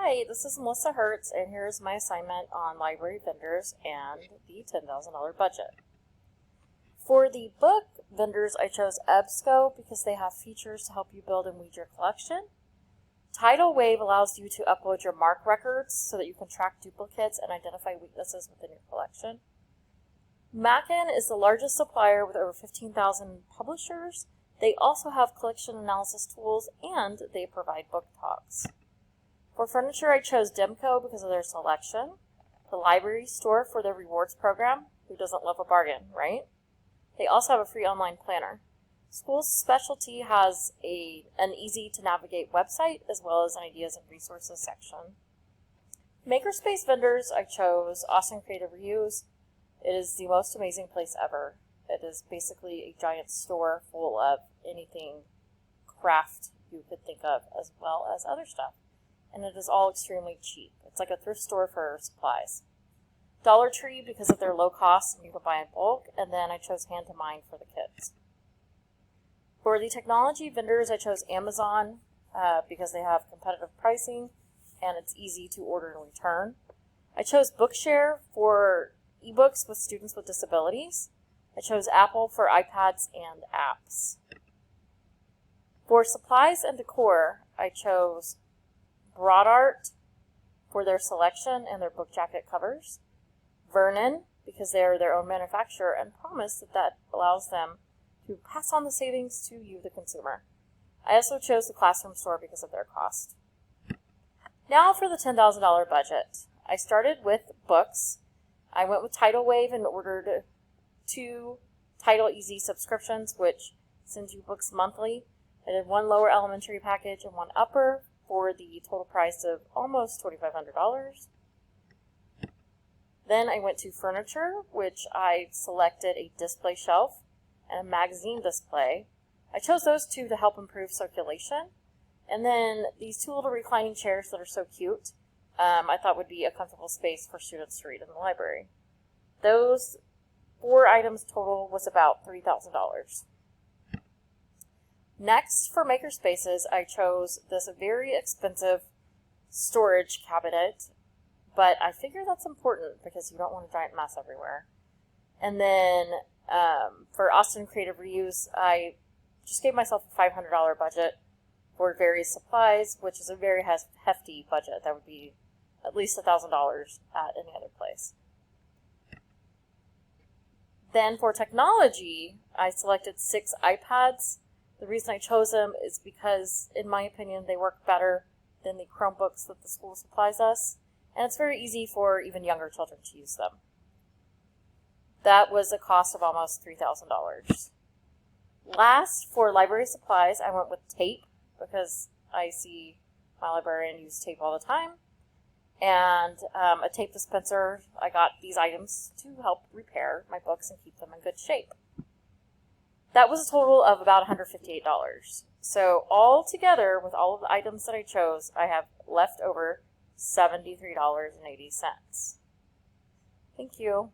Hi, this is Melissa Hertz, and here's my assignment on library vendors and the $10,000 budget. For the book vendors, I chose EBSCO because they have features to help you build and weed your collection. Tidal Wave allows you to upload your MARC records so that you can track duplicates and identify weaknesses within your collection. Mackin is the largest supplier with over 15,000 publishers. They also have collection analysis tools, and they provide book talks. For furniture, I chose Demco because of their selection, the library store for their rewards program. Who doesn't love a bargain, right? They also have a free online planner. School's Specialty has an easy-to-navigate website as well as an ideas and resources section. Makerspace vendors, I chose Austin Creative Reuse. It is the most amazing place ever. It is basically a giant store full of anything craft you could think of, as well as other stuff. And it is all extremely cheap. It's like a thrift store for supplies. Dollar Tree because of their low cost and you can buy in bulk, and then I chose Hand to Mind for the kids. For the technology vendors, I chose Amazon because they have competitive pricing and it's easy to order and return. I chose Bookshare for ebooks with students with disabilities. I chose Apple for iPads and apps. For supplies and decor, I chose Broadart for their selection and their book jacket covers. Vernon, because they are their own manufacturer and promise that allows them to pass on the savings to you, the consumer. I also chose the Classroom Store because of their cost. Now for the $10,000 budget. I started with books. I went with Tidal Wave and ordered 2 Tidal Easy subscriptions, which sends you books monthly. I did 1 lower elementary package and 1 upper for the total price of almost $2,500. Then I went to furniture, which I selected a display shelf and a magazine display. I chose those 2 to help improve circulation. And then these 2 little reclining chairs that are so cute, I thought would be a comfortable space for students to read in the library. Those 4 items total was about $3,000. Next, for makerspaces, I chose this very expensive storage cabinet, but I figure that's important because you don't want a giant mess everywhere. And then for Austin Creative Reuse, I just gave myself a $500 budget for various supplies, which is a very hefty budget. That would be at least $1,000 at any other place. Then for technology, I selected 6 iPads. The reason I chose them is because, in my opinion, they work better than the Chromebooks that the school supplies us, and it's very easy for even younger children to use them. That was a cost of almost $3,000. Last, for library supplies, I went with tape because I see my librarian use tape all the time, and a tape dispenser. I got these items to help repair my books and keep them in good shape. That was a total of about $158. So all together, with all of the items that I chose, I have left over $73.80. Thank you.